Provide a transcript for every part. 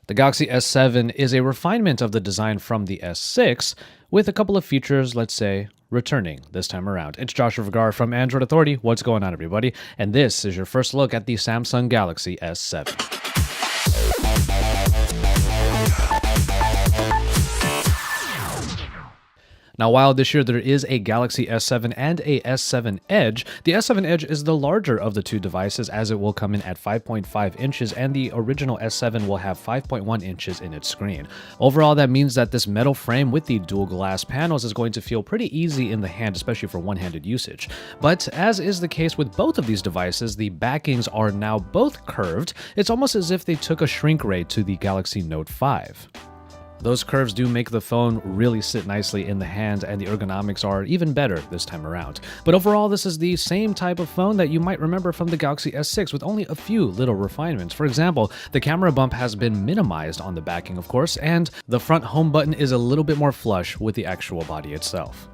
The Galaxy S7 is a refinement of the design from the S6, with a couple of features, let's say, returning this time around. It's Joshua Vergara from Android Authority. What's going on, everybody? And this is your first look at the Samsung Galaxy S7. Now, while this year there is a Galaxy S7 and a S7 Edge, the S7 Edge is the larger of the two devices as it will come in at 5.5 inches and the original S7 will have 5.1 inches in its screen. Overall, that means that this metal frame with the dual glass panels is going to feel pretty easy in the hand, especially for one-handed usage. But as is the case with both of these devices, the backings are now both curved. It's almost as if they took a shrink ray to the Galaxy Note 5. Those curves do make the phone really sit nicely in the hand, and the ergonomics are even better this time around. But overall, this is the same type of phone that you might remember from the Galaxy S6 with only a few little refinements. For example, the camera bump has been minimized on the backing, of course, and the front home button is a little bit more flush with the actual body itself.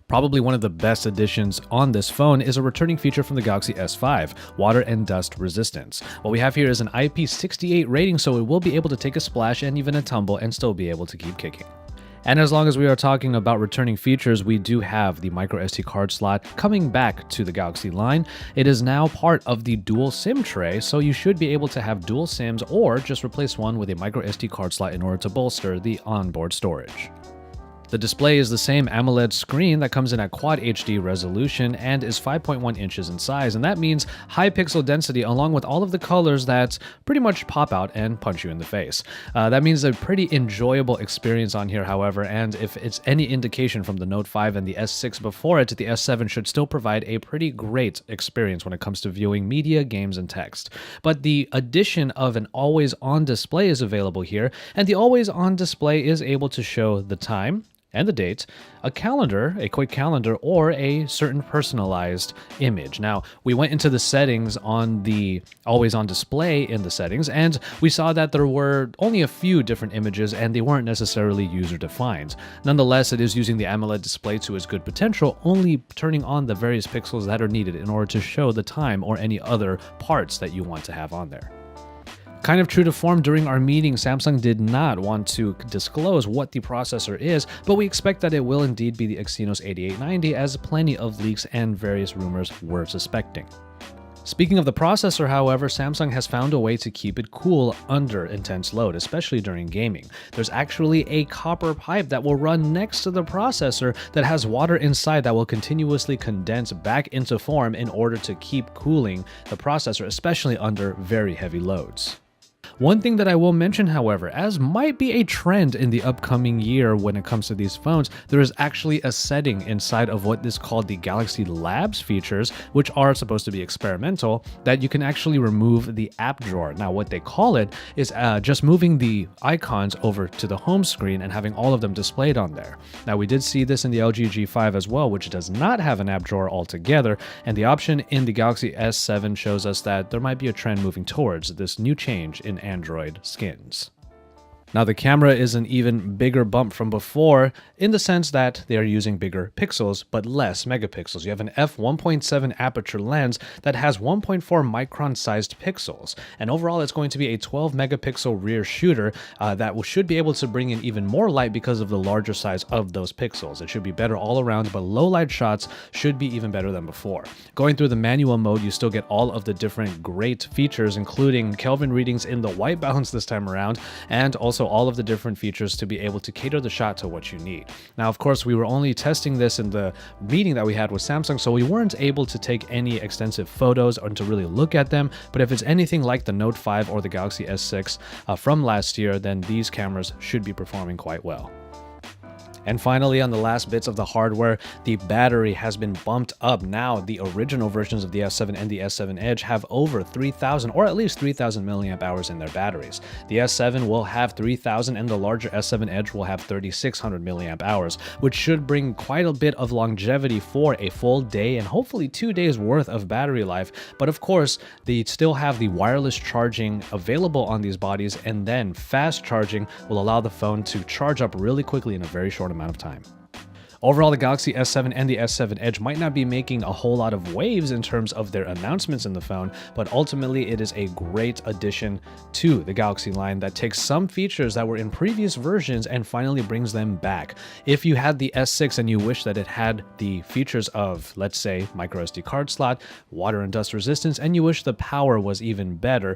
Probably one of the best additions on this phone is a returning feature from the Galaxy S5, water and dust resistance. What we have here is an IP68 rating, so it will be able to take a splash and even a tumble and still be able to keep kicking. And as long as we are talking about returning features, we do have the microSD card slot coming back to the Galaxy line. It is now part of the dual SIM tray, so you should be able to have dual SIMs or just replace one with a microSD card slot in order to bolster the onboard storage. The display is the same AMOLED screen that comes in at Quad HD resolution and is 5.1 inches in size, and that means high pixel density along with all of the colors that pretty much pop out and punch you in the face. That means a pretty enjoyable experience on here, however, and if it's any indication from the Note 5 and the S6 before it, the S7 should still provide a pretty great experience when it comes to viewing media, games, and text. But the addition of an always-on display is available here, and the always-on display is able to show the time and the date, a calendar, a quick calendar, or a certain personalized image. Now, we went into the settings on the always on display in the settings, and we saw that there were only a few different images and they weren't necessarily user defined. Nonetheless, it is using the AMOLED display to its good potential, only turning on the various pixels that are needed in order to show the time or any other parts that you want to have on there. Kind of true to form, during our meeting, Samsung did not want to disclose what the processor is, but we expect that it will indeed be the Exynos 8890, as plenty of leaks and various rumors were suspecting. Speaking of the processor, however, Samsung has found a way to keep it cool under intense load, especially during gaming. There's actually a copper pipe that will run next to the processor that has water inside that will continuously condense back into form in order to keep cooling the processor, especially under very heavy loads. One thing that I will mention, however, as might be a trend in the upcoming year when it comes to these phones, there is actually a setting inside of what is called the Galaxy Labs features, which are supposed to be experimental, that you can actually remove the app drawer. Now, what they call it is just moving the icons over to the home screen and having all of them displayed on there. Now, we did see this in the LG G5 as well, which does not have an app drawer altogether, and the option in the Galaxy S7 shows us that there might be a trend moving towards this new change in Android skins. Now, the camera is an even bigger bump from before in the sense that they are using bigger pixels but less megapixels. You have an f1.7 aperture lens that has 1.4 micron sized pixels, and overall it's going to be a 12 megapixel rear shooter that should be able to bring in even more light because of the larger size of those pixels. It should be better all around, but low light shots should be even better than before. Going through the manual mode, you still get all of the different great features, including Kelvin readings in the white balance this time around, and also all of the different features to be able to cater the shot to what you need. Now, of course, we were only testing this in the meeting that we had with Samsung, so we weren't able to take any extensive photos or to really look at them, but if it's anything like the Note 5 or the Galaxy S6 from last year, then these cameras should be performing quite well. And finally, on the last bits of the hardware, the battery has been bumped up. Now, the original versions of the S7 and the S7 Edge have over 3,000 or at least 3,000 milliamp hours in their batteries. The S7 will have 3,000 and the larger S7 Edge will have 3,600 milliamp hours, which should bring quite a bit of longevity for a full day and hopefully 2 days worth of battery life. But of course, they still have the wireless charging available on these bodies, and then fast charging will allow the phone to charge up really quickly in a very short amount of time. Overall, the Galaxy S7 and the S7 Edge might not be making a whole lot of waves in terms of their announcements in the phone, but ultimately it is a great addition to the Galaxy line that takes some features that were in previous versions and finally brings them back. If you had the S6 and you wish that it had the features of, let's say, micro SD card slot, water and dust resistance, and you wish the power was even better,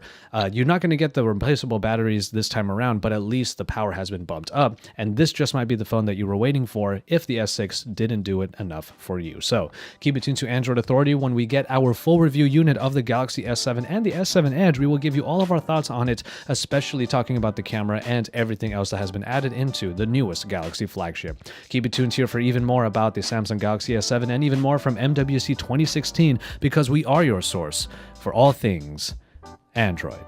you're not going to get the replaceable batteries this time around, but at least the power has been bumped up, and this just might be the phone that you were waiting for if the S6 didn't do it enough for you. So keep it tuned to Android Authority. When we get our full review unit of the Galaxy S7 and the S7 Edge, we will give you all of our thoughts on it, especially talking about the camera and everything else that has been added into the newest Galaxy flagship. Keep it tuned here for even more about the Samsung Galaxy S7 and even more from MWC 2016, because we are your source for all things Android.